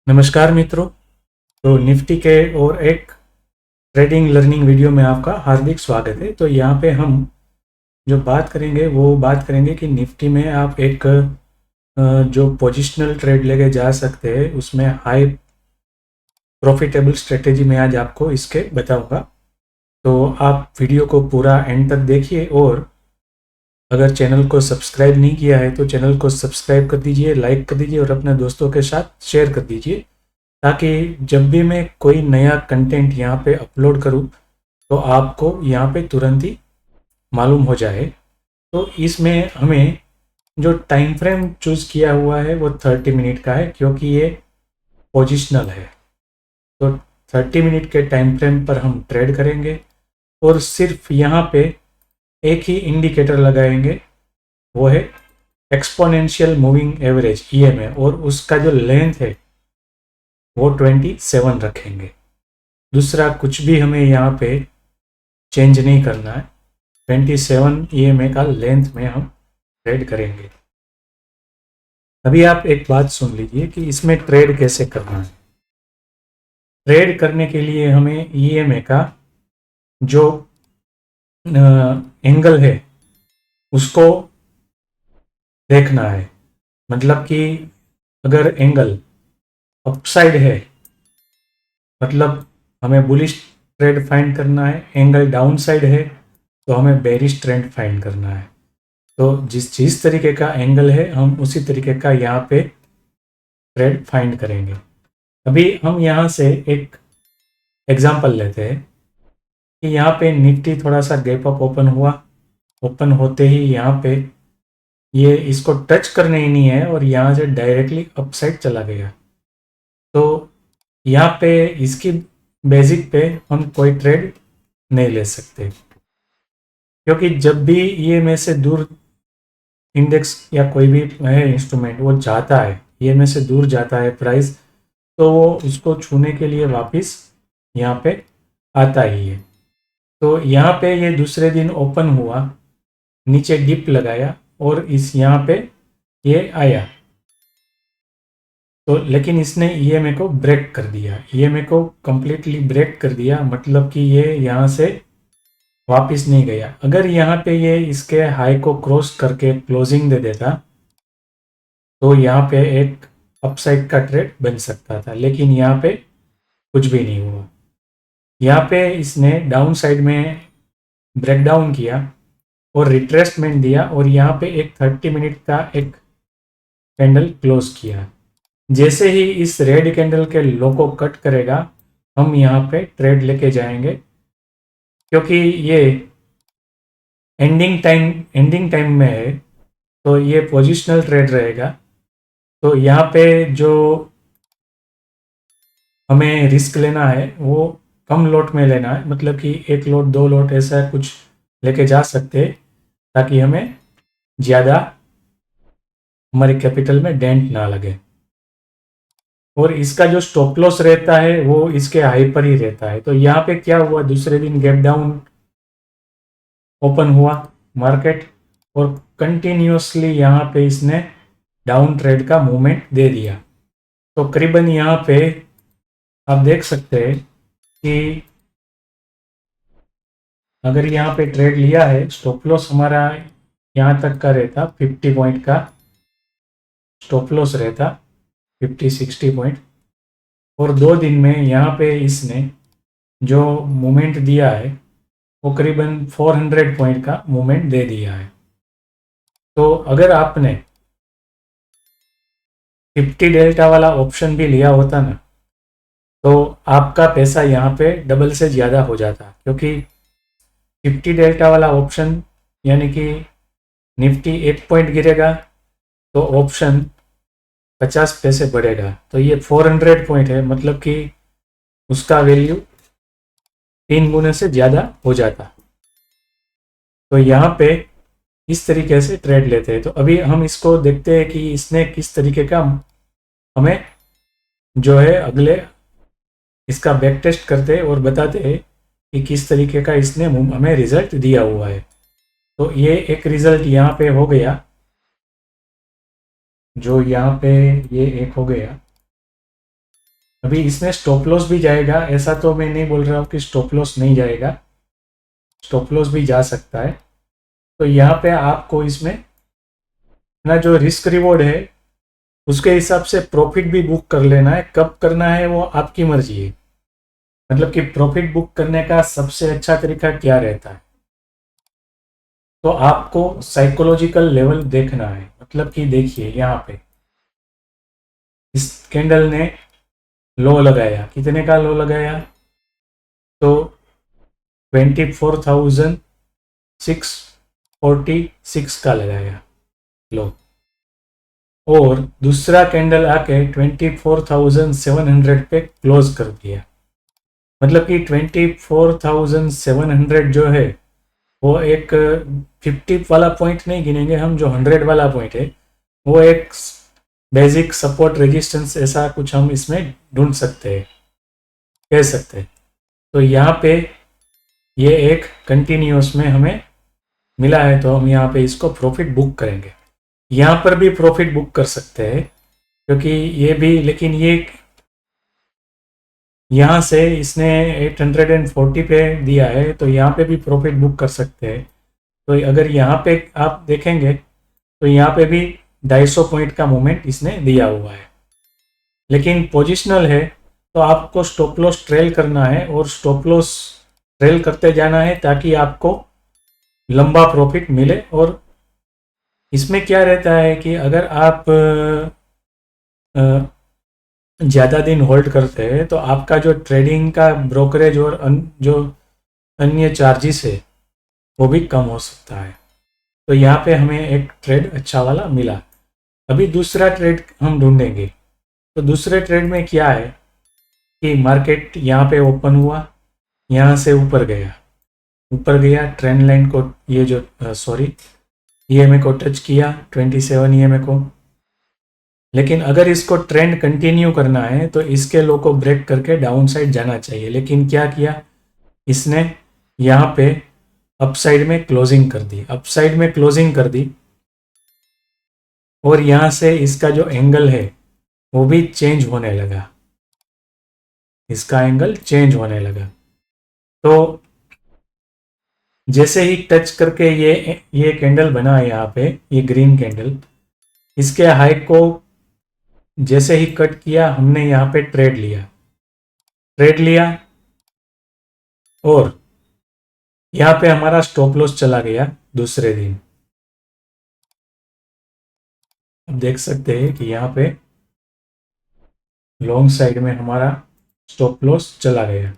नमस्कार मित्रों। तो निफ्टी के और एक ट्रेडिंग लर्निंग वीडियो में आपका हार्दिक स्वागत है। तो यहाँ पे हम जो बात करेंगे वो बात करेंगे कि निफ्टी में आप एक जो पोजिशनल ट्रेड लेके जा सकते हैं उसमें हाई प्रॉफिटेबल स्ट्रेटेजी में आज आपको इसके बताऊंगा। तो आप वीडियो को पूरा एंड तक देखिए और अगर चैनल को सब्सक्राइब नहीं किया है तो चैनल को सब्सक्राइब कर दीजिए, लाइक कर दीजिए और अपने दोस्तों के साथ शेयर कर दीजिए, ताकि जब भी मैं कोई नया कंटेंट यहाँ पे अपलोड करूँ तो आपको यहाँ पे तुरंत ही मालूम हो जाए। तो इसमें हमें जो टाइम फ्रेम चूज़ किया हुआ है वो 30 मिनट का है, क्योंकि ये पोजिशनल है। तो 30 मिनट के टाइम फ्रेम पर हम ट्रेड करेंगे और सिर्फ यहाँ पे एक ही इंडिकेटर लगाएंगे, वो है एक्सपोनेंशियल मूविंग एवरेज EMA, और उसका जो लेंथ है वो 27 रखेंगे। दूसरा कुछ भी हमें यहाँ पे चेंज नहीं करना है। 27 EMA का लेंथ में हम ट्रेड करेंगे। अभी आप एक बात सुन लीजिए कि इसमें ट्रेड कैसे करना है। ट्रेड करने के लिए हमें EMA का जो एंगल है उसको देखना है। मतलब कि अगर एंगल अपसाइड है मतलब हमें बुलिश ट्रेड फाइंड करना है, एंगल डाउन साइड है तो हमें बेरिश ट्रेंड फाइंड करना है। तो जिस तरीके का एंगल है हम उसी तरीके का यहाँ पे ट्रेड फाइंड करेंगे। अभी हम यहाँ से एक एग्जांपल लेते हैं कि यहाँ पे निफ्टी थोड़ा सा गैप अप ओपन हुआ। ओपन होते ही यहाँ पे ये इसको टच करने ही नहीं है और यहाँ से डायरेक्टली अपसाइड चला गया। तो यहाँ पे इसकी बेसिक पे हम कोई ट्रेड नहीं ले सकते, क्योंकि जब भी ये में से दूर इंडेक्स या कोई भी है इंस्ट्रूमेंट वो जाता है, ये में से दूर जाता है प्राइस, तो वो उसको छूने के लिए वापस यहाँ पे आता ही है। तो यहाँ पे ये दूसरे दिन ओपन हुआ, नीचे डिप लगाया और इस यहाँ पे ये आया, तो लेकिन इसने EMA को ब्रेक कर दिया। EMA को कम्प्लीटली ब्रेक कर दिया, मतलब कि ये यहाँ से वापस नहीं गया। अगर यहाँ पे ये इसके हाई को क्रॉस करके क्लोजिंग दे देता तो यहाँ पे एक अपसाइड का ट्रेड बन सकता था, लेकिन यहाँ पे कुछ भी नहीं हुआ। यहाँ पे इसने डाउन साइड में ब्रेकडाउन किया और रिट्रेसमेंट दिया और यहाँ पे एक 30 मिनट का एक कैंडल क्लोज किया। जैसे ही इस रेड कैंडल के लो को कट करेगा हम यहाँ पे ट्रेड लेके जाएंगे, क्योंकि ये एंडिंग टाइम में है तो ये पोजिशनल ट्रेड रहेगा। तो यहाँ पे जो हमें रिस्क लेना है वो कम लॉट में लेना है, मतलब कि एक लॉट दो लॉट ऐसा कुछ लेके जा सकते हैं, ताकि हमें ज़्यादा हमारे कैपिटल में डेंट ना लगे। और इसका जो स्टॉप लॉस रहता है वो इसके हाई पर ही रहता है। तो यहाँ पे क्या हुआ, दूसरे दिन गैप डाउन ओपन हुआ मार्केट और कंटिन्यूसली यहाँ पे इसने डाउन ट्रेड का मूवमेंट दे दिया। तो करीबन यहाँ पे आप देख सकते हैं कि अगर यहाँ पे ट्रेड लिया है, स्टॉप लॉस हमारा यहाँ तक का रहता 50 पॉइंट का स्टॉप लॉस रहता, 50-60 पॉइंट, और 2 दिन में यहाँ पे इसने जो मूवमेंट दिया है वो करीबन 400 पॉइंट का मूवमेंट दे दिया है। तो अगर आपने 50 डेल्टा वाला ऑप्शन भी लिया होता ना तो आपका पैसा यहाँ पे डबल से ज़्यादा हो जाता, क्योंकि 50 डेल्टा वाला ऑप्शन यानी कि निफ्टी 1 पॉइंट गिरेगा तो ऑप्शन 50 पैसे बढ़ेगा। तो ये 400 पॉइंट है, मतलब कि उसका वैल्यू 3 गुने से ज़्यादा हो जाता। तो यहाँ पे इस तरीके से ट्रेड लेते हैं। तो अभी हम इसको देखते हैं कि इसने किस तरीके का हमें जो है अगले इसका बैक टेस्ट करते हैं और बताते हैं कि किस तरीके का इसने हमें रिजल्ट दिया हुआ है। तो ये एक रिजल्ट यहाँ पे हो गया, जो यहाँ पे ये एक हो गया। अभी इसमें स्टॉप लॉस भी जाएगा, ऐसा तो मैं नहीं बोल रहा हूँ कि स्टॉप लॉस नहीं जाएगा, स्टॉप लॉस भी जा सकता है। तो यहाँ पे आपको इसमें ना जो रिस्क रिवॉर्ड है उसके हिसाब से प्रॉफिट भी बुक कर लेना है। कब करना है वो आपकी मर्जी है, मतलब कि प्रॉफिट बुक करने का सबसे अच्छा तरीका क्या रहता है। तो आपको साइकोलॉजिकल लेवल देखना है, मतलब कि देखिए यहाँ पे इस कैंडल ने लो लगाया, कितने का लो लगाया, तो 24,646 का लगाया लो, और दूसरा कैंडल आके 24,700 पे क्लोज कर दिया। मतलब कि 24,700 जो है वो एक 50 वाला पॉइंट नहीं गिनेंगे हम, जो 100 वाला पॉइंट है वो एक बेसिक सपोर्ट रेजिस्टेंस ऐसा कुछ हम इसमें ढूंढ सकते हैं, कह सकते हैं। तो यहाँ पे ये एक कंटिन्यूस में हमें मिला है, तो हम यहाँ पे इसको प्रॉफिट बुक करेंगे। यहाँ पर भी प्रॉफिट बुक कर सकते हैं क्योंकि ये भी, लेकिन ये यहाँ से इसने 840 पे दिया है तो यहाँ पे भी प्रॉफिट बुक कर सकते हैं। तो अगर यहाँ पे आप देखेंगे तो यहाँ पे भी 250 पॉइंट का मूवमेंट इसने दिया हुआ है, लेकिन पोजिशनल है तो आपको स्टॉप लॉस ट्रेल करना है और स्टॉप लॉस ट्रेल करते जाना है ताकि आपको लंबा प्रॉफिट मिले। और इसमें क्या रहता है कि अगर आप ज़्यादा दिन होल्ड करते हैं तो आपका जो ट्रेडिंग का ब्रोकरेज और जो अन्य चार्जेस है वो भी कम हो सकता है। तो यहाँ पे हमें एक ट्रेड अच्छा वाला मिला। अभी दूसरा ट्रेड हम ढूंढेंगे। तो दूसरे ट्रेड में क्या है कि मार्केट यहाँ पे ओपन हुआ, यहाँ से ऊपर गया ट्रेंड लाइन को, ये जो सॉरी ईएमए को टच किया 27 ईएमए को। लेकिन अगर इसको ट्रेंड कंटिन्यू करना है तो इसके लो को ब्रेक करके डाउन साइड जाना चाहिए। लेकिन क्या किया इसने, यहाँ पे अपसाइड में क्लोजिंग कर दी, अपसाइड में क्लोजिंग कर दी, और यहाँ से इसका जो एंगल है वो भी चेंज होने लगा, इसका एंगल चेंज होने लगा। तो जैसे ही टच करके ये कैंडल बना है यहाँ पे, ये ग्रीन कैंडल, इसके हाई को जैसे ही कट किया हमने यहाँ पे ट्रेड लिया और यहाँ पे हमारा स्टॉप लॉस चला गया दूसरे दिन। अब देख सकते हैं कि यहाँ पे लॉन्ग साइड में हमारा स्टॉप लॉस चला गया।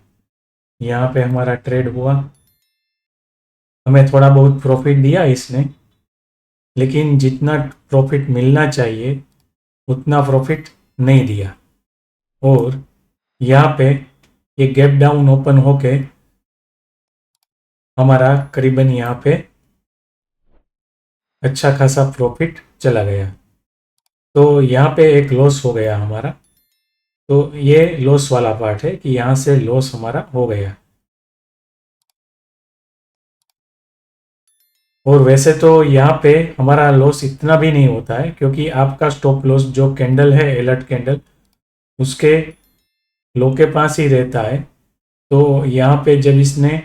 यहाँ पे हमारा ट्रेड हुआ, हमें थोड़ा बहुत प्रॉफिट दिया इसने, लेकिन जितना प्रॉफिट मिलना चाहिए उतना प्रॉफिट नहीं दिया। और यहाँ पे ये गैप डाउन ओपन होके हमारा करीबन यहाँ पे अच्छा खासा प्रॉफिट चला गया। तो यहाँ पे एक लॉस हो गया हमारा। तो ये लॉस वाला पार्ट है कि यहाँ से लॉस हमारा हो गया। और वैसे तो यहाँ पे हमारा लॉस इतना भी नहीं होता है क्योंकि आपका स्टॉप लॉस जो कैंडल है अलर्ट कैंडल उसके लो के पास ही रहता है। तो यहाँ पे जब इसने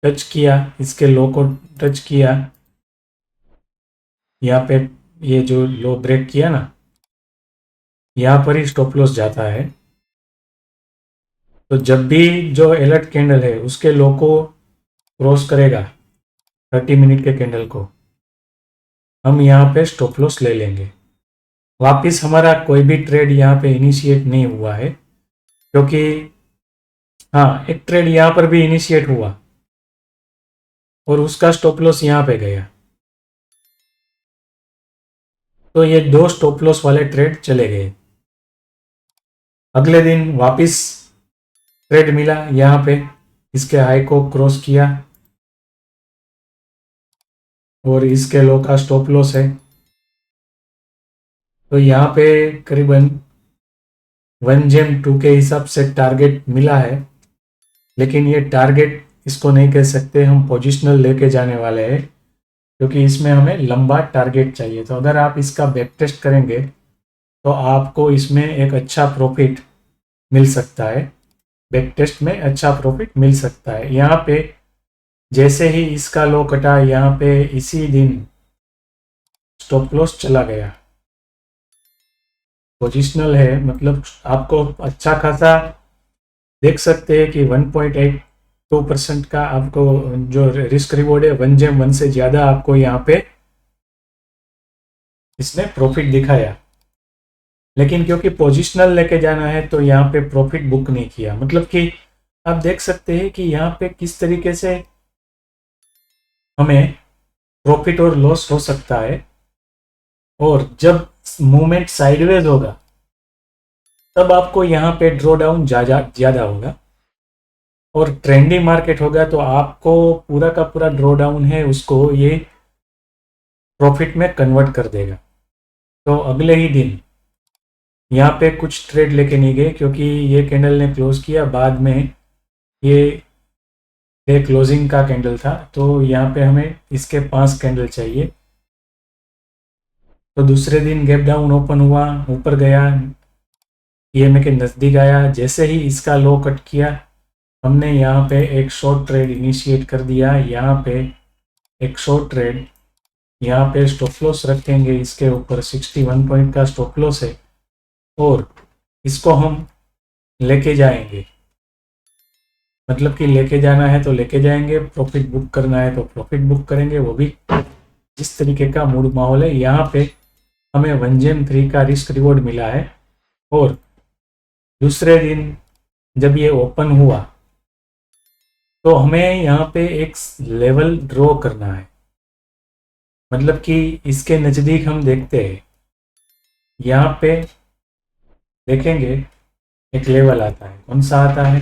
टच किया, इसके लो को टच किया, यहाँ पे ये जो लो ब्रेक किया ना, यहाँ पर ही स्टॉप लॉस जाता है। तो जब भी जो अलर्ट कैंडल है उसके लो को क्रॉस करेगा 30 मिनट के कैंडल को, हम यहाँ पे स्टॉप लॉस ले लेंगे। वापिस हमारा कोई भी ट्रेड यहाँ पे इनिशिएट नहीं हुआ है क्योंकि हाँ, एक ट्रेड यहाँ पर भी इनिशिएट हुआ और उसका स्टॉप लॉस यहाँ पे गया। तो ये दो स्टॉप लॉस वाले ट्रेड चले गए। अगले दिन वापस ट्रेड मिला, यहाँ पे इसके हाई को क्रॉस किया और इसके लो का स्टॉप लॉस है। तो यहाँ पे करीबन 1 जेम 2 के हिसाब से टारगेट मिला है, लेकिन ये टारगेट इसको नहीं कह सकते, हम पोजिशनल लेके जाने वाले हैं क्योंकि इसमें हमें लंबा टारगेट चाहिए। तो अगर आप इसका बैक टेस्ट करेंगे तो आपको इसमें एक अच्छा प्रॉफिट मिल सकता है, बैक टेस्ट में अच्छा प्रॉफिट मिल सकता है। यहाँ पे जैसे ही इसका लो कटा, यहाँ पे इसी दिन स्टॉप लॉस चला गया। पोजिशनल है, मतलब आपको अच्छा खासा देख सकते हैं कि 1.82% का आपको जो रिस्क रिवॉर्ड है 1/1 से ज़्यादा आपको यहाँ पे इसने प्रॉफिट दिखाया। लेकिन क्योंकि पोजिशनल लेके जाना है तो यहाँ पे प्रॉफिट बुक नहीं किया। मतलब कि आप देख सकते हैं कि यहाँ पे किस तरीके से हमें प्रॉफिट और लॉस हो सकता है। और जब मूवमेंट साइडवेज होगा तब आपको यहाँ पे ड्रॉ डाउन ज़्यादा होगा, और ट्रेंडी मार्केट होगा तो आपको पूरा का पूरा ड्रॉ डाउन है उसको ये प्रॉफिट में कन्वर्ट कर देगा। तो अगले ही दिन यहाँ पे कुछ ट्रेड लेके नहीं गए, क्योंकि ये कैंडल ने क्लोज किया बाद में, ये डे क्लोजिंग का कैंडल था, तो यहाँ पे हमें इसके 5 कैंडल चाहिए। तो दूसरे दिन गैप डाउन ओपन हुआ, ऊपर गया, ईएमए के नज़दीक आया। जैसे ही इसका लो कट किया, हमने यहाँ पे एक शॉर्ट ट्रेड इनिशिएट कर दिया। यहाँ पे एक शॉर्ट ट्रेड, यहाँ पे स्टॉप लॉस रखेंगे इसके ऊपर, 61 पॉइंट का स्टॉप लॉस है, और इसको हम लेके जाएंगे। मतलब कि लेके जाना है तो लेके जाएंगे, प्रॉफिट बुक करना है तो प्रॉफिट बुक करेंगे, वो भी जिस तरीके का मूड माहौल है। यहाँ पे हमें 1/3 का रिस्क रिवॉर्ड मिला है। और दूसरे दिन जब ये ओपन हुआ तो हमें यहाँ पे एक लेवल ड्रॉ करना है। मतलब कि इसके नज़दीक हम देखते हैं, यहाँ पे देखेंगे एक लेवल आता है। कौन सा आता है?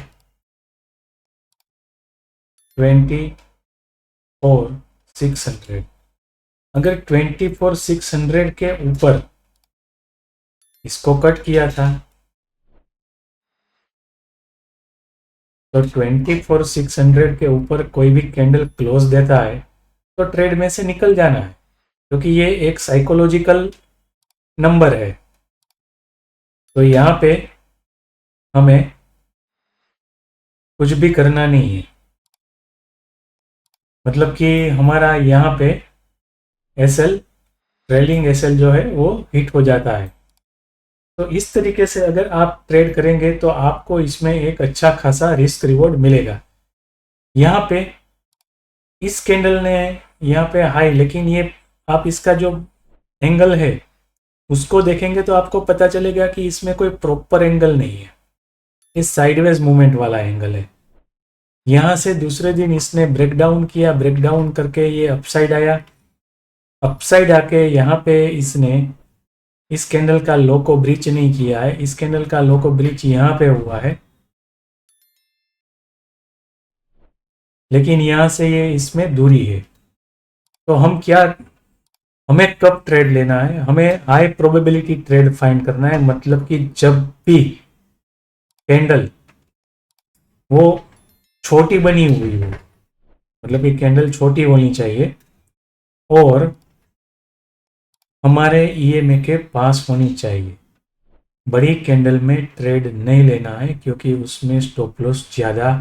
24,600। अगर 24,600 के ऊपर इसको कट किया था तो 24,600 के ऊपर कोई भी कैंडल क्लोज देता है तो ट्रेड में से निकल जाना है, क्योंकि ये एक साइकोलॉजिकल नंबर है। तो यहाँ पे हमें कुछ भी करना नहीं है। मतलब कि हमारा यहाँ पे एसएल, ट्रेलिंग एसएल जो है वो हिट हो जाता है। तो इस तरीके से अगर आप ट्रेड करेंगे तो आपको इसमें एक अच्छा खासा रिस्क रिवॉर्ड मिलेगा। यहाँ पे इस कैंडल ने यहाँ पे हाई, लेकिन ये आप इसका जो एंगल है उसको देखेंगे तो आपको पता चलेगा कि इसमें कोई प्रॉपर एंगल नहीं है, इस साइडवेज मूवमेंट वाला एंगल है। यहाँ से दूसरे दिन इसने ब्रेकडाउन किया, ब्रेकडाउन करके ये अपसाइड आया, अपसाइड आके यहाँ पे इसने इस कैंडल का लो को ब्रीच नहीं किया है। इस कैंडल का लो को ब्रीच यहाँ पे हुआ है, लेकिन यहाँ से ये इसमें दूरी है। तो हम क्या, हमें कब ट्रेड लेना है? हमें हाई प्रोबेबिलिटी ट्रेड फाइंड करना है। मतलब कि जब भी कैंडल वो छोटी बनी हुई हो, मतलब कि कैंडल छोटी होनी चाहिए और हमारे ईएमए के पास होनी चाहिए। बड़ी कैंडल में ट्रेड नहीं लेना है, क्योंकि उसमें स्टॉप लॉस ज़्यादा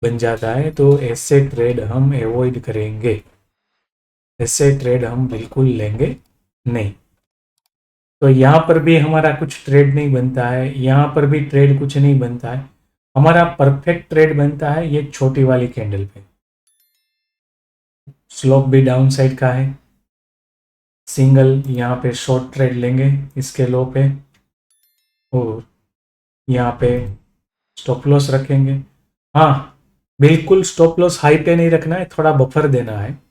बन जाता है। तो ऐसे ट्रेड हम अवॉइड करेंगे, ऐसे ट्रेड हम बिल्कुल लेंगे नहीं। तो यहाँ पर भी हमारा कुछ ट्रेड नहीं बनता है, यहाँ पर भी ट्रेड कुछ नहीं बनता है। हमारा परफेक्ट ट्रेड बनता है ये छोटी वाली कैंडल पे। स्लोप भी डाउन साइड का है, सिंगल यहाँ पे शॉर्ट ट्रेड लेंगे इसके लो पे, और यहाँ पे स्टॉप लॉस रखेंगे। हाँ, बिल्कुल स्टॉप लॉस हाई पे नहीं रखना है, थोड़ा बफर देना है।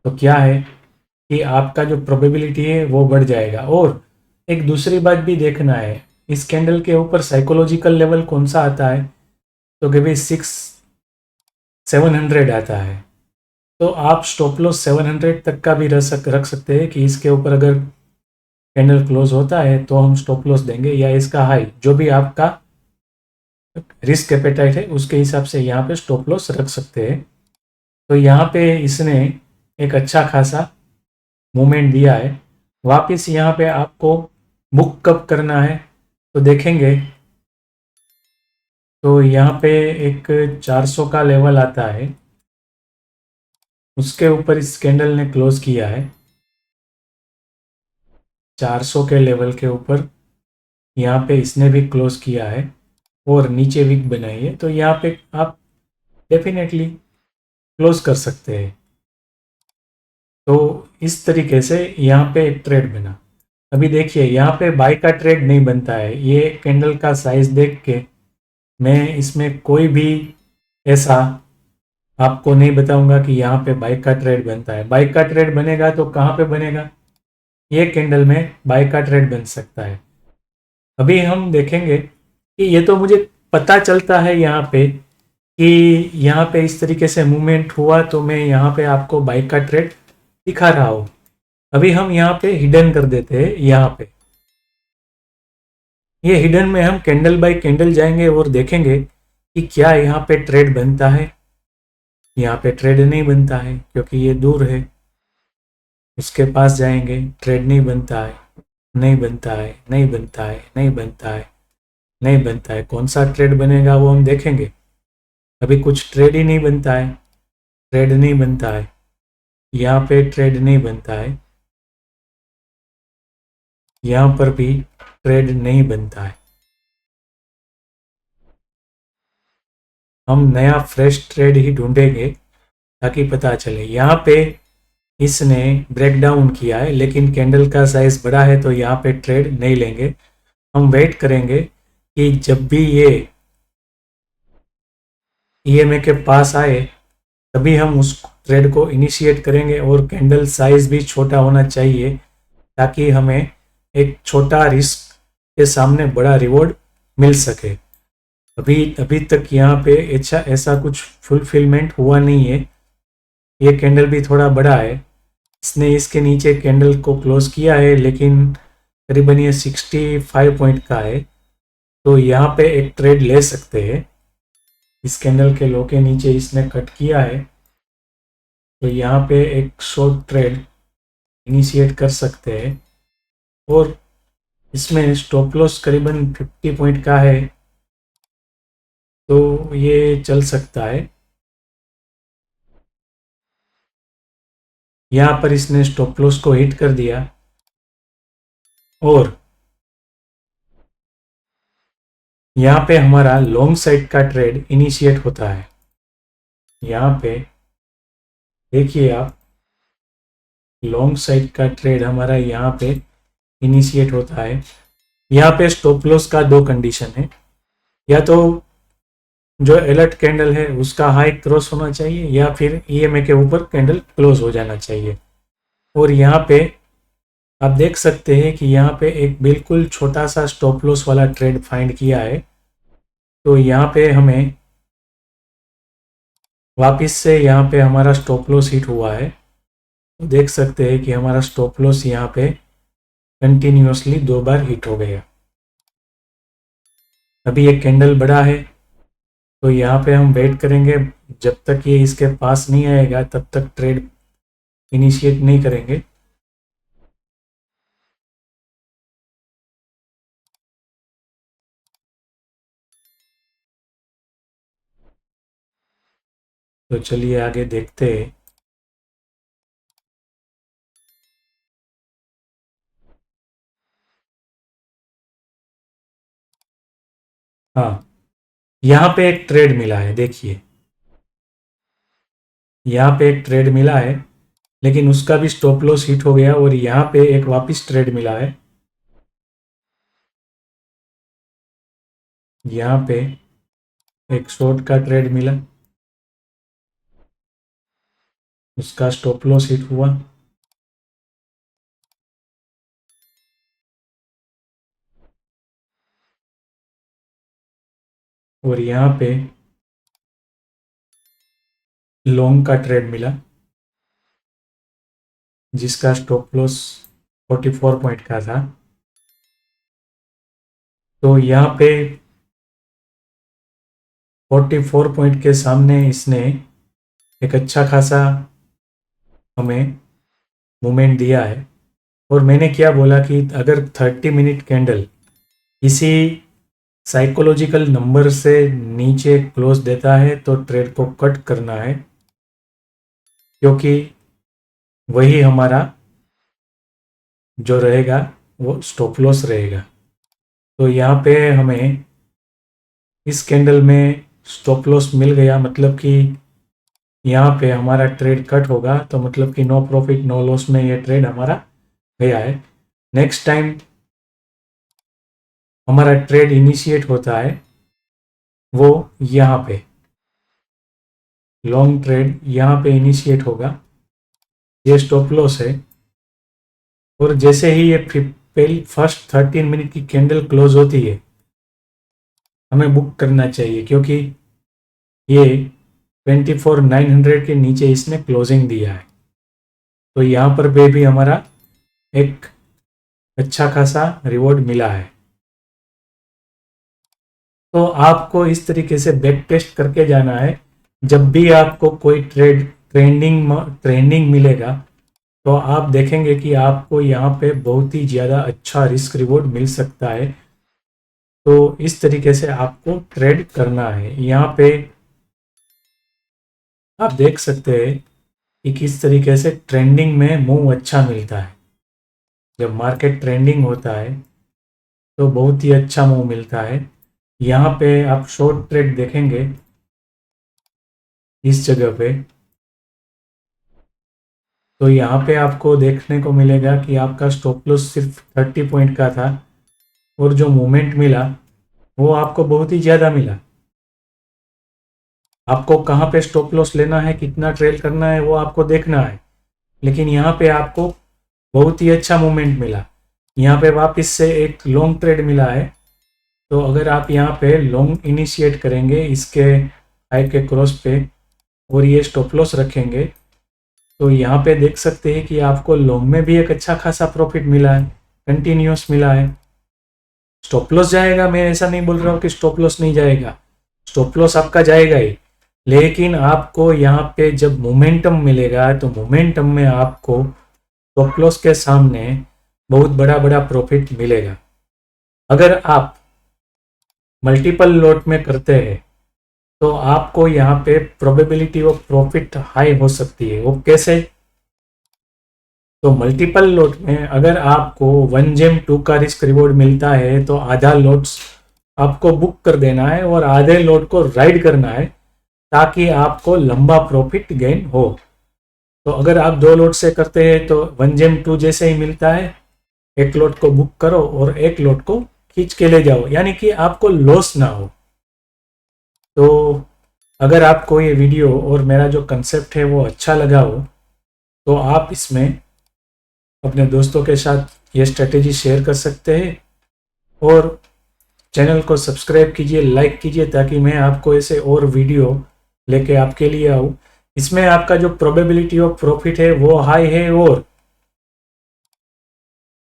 तो क्या है कि आपका जो प्रोबेबिलिटी है वो बढ़ जाएगा। और एक दूसरी बात भी देखना है, इस कैंडल के ऊपर साइकोलॉजिकल लेवल कौन सा आता है? तो कभी 700 आता है। तो आप स्टॉप लॉस 700 तक का भी रख सकते हैं कि इसके ऊपर अगर कैंडल क्लोज होता है तो हम स्टॉप लॉस देंगे, या इसका हाई, जो भी आपका रिस्क एपेटाइट है उसके हिसाब से यहाँ पे स्टॉप लॉस रख सकते हैं। तो यहाँ पे इसने एक अच्छा खासा मूवमेंट दिया है। वापस यहाँ पे आपको बुक कब करना है तो देखेंगे, तो यहाँ पे एक 400 का लेवल आता है, उसके ऊपर इस कैंडल ने क्लोज किया है 400 के लेवल के ऊपर, यहाँ पे इसने भी क्लोज किया है और नीचे विक बनाई है, तो यहाँ पे आप डेफिनेटली क्लोज कर सकते हैं। तो इस तरीके से यहाँ पे एक ट्रेड बना। अभी देखिए यहाँ पे बाय का ट्रेड नहीं बनता है, ये कैंडल का साइज देख के मैं इसमें कोई भी ऐसा आपको नहीं बताऊंगा कि यहाँ पे बाय का ट्रेड बनता है। बाय का ट्रेड बनेगा तो कहाँ पे बनेगा, ये कैंडल में बाय का ट्रेड बन सकता है। अभी हम देखेंगे कि ये तो मुझे पता चलता है यहाँ पे कि यहाँ पे इस तरीके से मूवमेंट हुआ, तो मैं यहाँ पे आपको बाय का ट्रेड दिखा रहा हूँ। अभी हम यहाँ पे हिडन कर देते हैं, यहाँ पे ये हिडन में हम कैंडल बाय कैंडल जाएंगे और देखेंगे कि क्या यहाँ पे ट्रेड बनता है। यहाँ पे ट्रेड नहीं बनता है क्योंकि ये दूर है, उसके पास जाएंगे, ट्रेड नहीं बनता है, नहीं बनता है, नहीं बनता है, नहीं बनता है, नहीं बनता है। कौन सा ट्रेड बनेगा वो हम देखेंगे। अभी कुछ ट्रेड ही नहीं बनता है, ट्रेड नहीं बनता है, यहाँ पे ट्रेड नहीं बनता है, यहाँ पर भी ट्रेड नहीं बनता है। हम नया फ्रेश ट्रेड ही ढूंढेंगे ताकि पता चले। यहाँ पे इसने ब्रेक डाउन किया है लेकिन कैंडल का साइज बड़ा है, तो यहाँ पे ट्रेड नहीं लेंगे। हम वेट करेंगे कि जब भी ये ईएमए के पास आए तभी हम उस ट्रेड को इनिशिएट करेंगे, और कैंडल साइज भी छोटा होना चाहिए ताकि हमें एक छोटा रिस्क के सामने बड़ा रिवॉर्ड मिल सके। अभी अभी तक यहाँ पे ऐसा कुछ फुलफिलमेंट हुआ नहीं है। ये कैंडल भी थोड़ा बड़ा है, इसने इसके नीचे कैंडल को क्लोज किया है लेकिन करीबन ये 65 पॉइंट का है, तो यहाँ पे एक ट्रेड ले सकते हैं। इस कैंडल के लो के नीचे इसने कट किया है, तो यहाँ पे एक शॉर्ट ट्रेड इनिशिएट कर सकते हैं, और इसमें स्टॉप लॉस करीबन 50 पॉइंट का है, तो ये चल सकता है। यहाँ पर इसने स्टॉप लॉस को हिट कर दिया और यहाँ पे हमारा लॉन्ग साइड का ट्रेड इनिशिएट होता है। यहाँ पे देखिए आप, लॉन्ग साइड का ट्रेड हमारा यहाँ पे इनिशिएट होता है। यहाँ पे स्टॉप लॉस का दो कंडीशन है, या तो जो अलर्ट कैंडल है उसका हाई क्रॉस होना चाहिए या फिर ईएमए के ऊपर कैंडल क्लोज हो जाना चाहिए। और यहाँ पे आप देख सकते हैं कि यहाँ पे एक बिल्कुल छोटा सा स्टॉप लॉस वाला ट्रेड फाइंड किया है, तो यहाँ पे हमें वापस से यहाँ पे हमारा स्टॉप लॉस हिट हुआ है। तो देख सकते हैं कि हमारा स्टॉप लॉस यहाँ पे कंटिन्यूसली 2 बार हिट हो गया। अभी ये कैंडल बड़ा है, तो यहाँ पे हम वेट करेंगे, जब तक ये इसके पास नहीं आएगा तब तक ट्रेड इनिशिएट नहीं करेंगे। तो चलिए आगे देखते हैं। हाँ, यहाँ पे एक ट्रेड मिला है, देखिए यहाँ पे एक ट्रेड मिला है लेकिन उसका भी स्टॉप लॉस हिट हो गया, और यहाँ पे एक वापस ट्रेड मिला है। यहाँ पे एक शॉर्ट का ट्रेड मिला, उसका स्टॉप लॉस हिट हुआ, और यहाँ पे लॉन्ग का ट्रेड मिला जिसका स्टॉप लॉस 44 पॉइंट का था। तो यहाँ पे 44 पॉइंट के सामने इसने एक अच्छा खासा हमें मूवमेंट दिया है। और मैंने क्या बोला कि अगर 30 मिनट कैंडल किसी साइकोलॉजिकल नंबर से नीचे क्लोज देता है तो ट्रेड को कट करना है, क्योंकि वही हमारा जो रहेगा वो स्टॉप लॉस रहेगा। तो यहाँ पे हमें इस कैंडल में स्टॉप लॉस मिल गया, मतलब कि यहाँ पे हमारा ट्रेड कट होगा, तो मतलब कि नो प्रॉफिट नो लॉस में ये ट्रेड हमारा गया है। नेक्स्ट टाइम हमारा ट्रेड इनिशिएट होता है वो यहाँ पे लॉन्ग ट्रेड यहाँ पे इनिशिएट होगा, ये स्टॉप लॉस है। और जैसे ही ये पहली फर्स्ट 13 मिनट की कैंडल क्लोज होती है हमें बुक करना चाहिए, क्योंकि ये 24,900 के नीचे इसने क्लोजिंग दिया है। तो यहाँ पर भी हमारा एक अच्छा खासा रिवॉर्ड मिला है। तो आपको इस तरीके से बैक टेस्ट करके जाना है। जब भी आपको कोई ट्रेंडिंग मिलेगा तो आप देखेंगे कि आपको यहाँ पे बहुत ही ज़्यादा अच्छा रिस्क रिवॉर्ड मिल सकता है। तो इस तरीके से आपको ट्रेड करना है। यहाँ पे आप देख सकते हैं कि किस तरीके से ट्रेंडिंग में मूव अच्छा मिलता है। जब मार्केट ट्रेंडिंग होता है तो बहुत ही अच्छा मूव मिलता है। यहाँ पे आप शॉर्ट ट्रेड देखेंगे इस जगह पे, तो यहाँ पे आपको देखने को मिलेगा कि आपका स्टॉप लॉस सिर्फ 30 पॉइंट का था और जो मूवमेंट मिला वो आपको बहुत ही ज़्यादा मिला। आपको कहाँ पे स्टॉप लॉस लेना है, कितना ट्रेल करना है वो आपको देखना है, लेकिन यहाँ पे आपको बहुत ही अच्छा मूवमेंट मिला। यहाँ पे वापस से एक लॉन्ग ट्रेड मिला है। तो अगर आप यहाँ पे लॉन्ग इनिशिएट करेंगे इसके हाई के क्रॉस पे और ये स्टॉप लॉस रखेंगे तो यहाँ पे देख सकते हैं कि आपको लॉन्ग में भी एक अच्छा खासा प्रॉफिट मिला है, कंटिन्यूस मिला है। स्टॉप लॉस जाएगा, मैं ऐसा नहीं बोल रहा हूँ कि स्टॉप लॉस नहीं जाएगा, स्टॉप लॉस आपका जाएगा ही, लेकिन आपको यहाँ पे जब मोमेंटम मिलेगा तो मोमेंटम में आपको स्टॉप लॉस के सामने बहुत बड़ा बड़ा प्रॉफिट मिलेगा। अगर आप मल्टीपल लॉट में करते हैं तो आपको यहाँ पे प्रोबेबिलिटी ऑफ प्रॉफिट हाई हो सकती है। वो कैसे? तो मल्टीपल लॉट में अगर आपको 1 जेम 2 का रिस्क रिवॉर्ड मिलता है तो आधा लॉट्स आपको बुक कर देना है और आधे लॉट को राइड करना है ताकि आपको लंबा प्रॉफिट गेन हो। तो अगर आप 2 लॉट से करते हैं तो 1 जेम 2 जैसे ही मिलता है, एक लॉट को बुक करो और एक लॉट को खींच के ले जाओ, यानी कि आपको लॉस ना हो। तो अगर आपको ये वीडियो और मेरा जो कंसेप्ट है वो अच्छा लगा हो तो आप इसमें अपने दोस्तों के साथ ये स्ट्रेटेजी शेयर कर सकते हैं और चैनल को सब्सक्राइब कीजिए, लाइक कीजिए, ताकि मैं आपको ऐसे और वीडियो लेके आपके लिए आऊँ। इसमें आपका जो प्रोबेबिलिटी ऑफ प्रॉफिट है वो हाई है और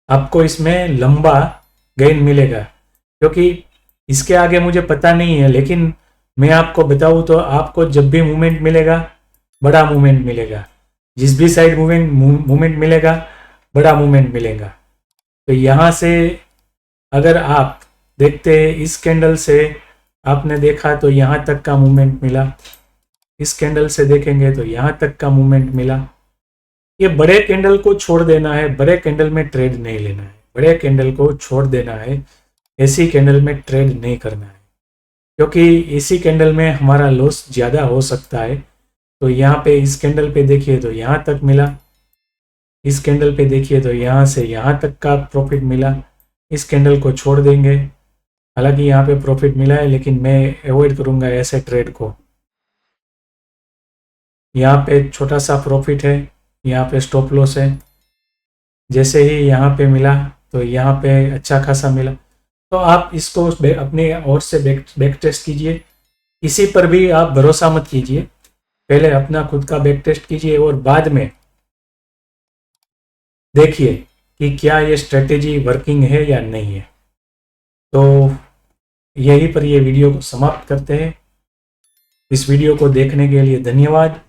आपको इसमें लंबा गेन मिलेगा, क्योंकि इसके आगे मुझे पता नहीं है, लेकिन मैं आपको बताऊं तो आपको जब भी मूवमेंट मिलेगा बड़ा मूवमेंट मिलेगा, जिस भी साइड मूवमेंट मिलेगा बड़ा मूवमेंट मिलेगा। तो यहाँ से अगर आप देखते हैं इस कैंडल से आपने देखा तो यहाँ तक का मूवमेंट मिला, इस कैंडल से देखेंगे तो यहाँ तक का मूवमेंट मिला। ये बड़े कैंडल को छोड़ देना है, बड़े कैंडल में ट्रेड नहीं लेना है, बड़े कैंडल को छोड़ देना है, ऐसी कैंडल में ट्रेड नहीं करना है, क्योंकि इसी कैंडल में हमारा लॉस ज़्यादा हो सकता है। तो यहाँ पे इस कैंडल पे देखिए तो यहाँ तक मिला, इस कैंडल पे देखिए तो यहाँ से यहाँ तक का प्रॉफिट मिला। इस कैंडल को छोड़ देंगे, हालांकि यहाँ पे प्रॉफिट मिला है लेकिन मैं अवॉइड करूँगा ऐसे ट्रेड को। यहाँ पे छोटा सा प्रॉफिट है, यहाँ पे स्टॉप लॉस है, जैसे ही यहाँ पे मिला तो यहाँ पे अच्छा खासा मिला। तो आप इसको अपने ओर से बैक टेस्ट कीजिए, इसी पर भी आप भरोसा मत कीजिए, पहले अपना खुद का बैक टेस्ट कीजिए और बाद में देखिए कि क्या ये स्ट्रेटेजी वर्किंग है या नहीं है। तो यहीं पर ये वीडियो को समाप्त करते हैं। इस वीडियो को देखने के लिए धन्यवाद।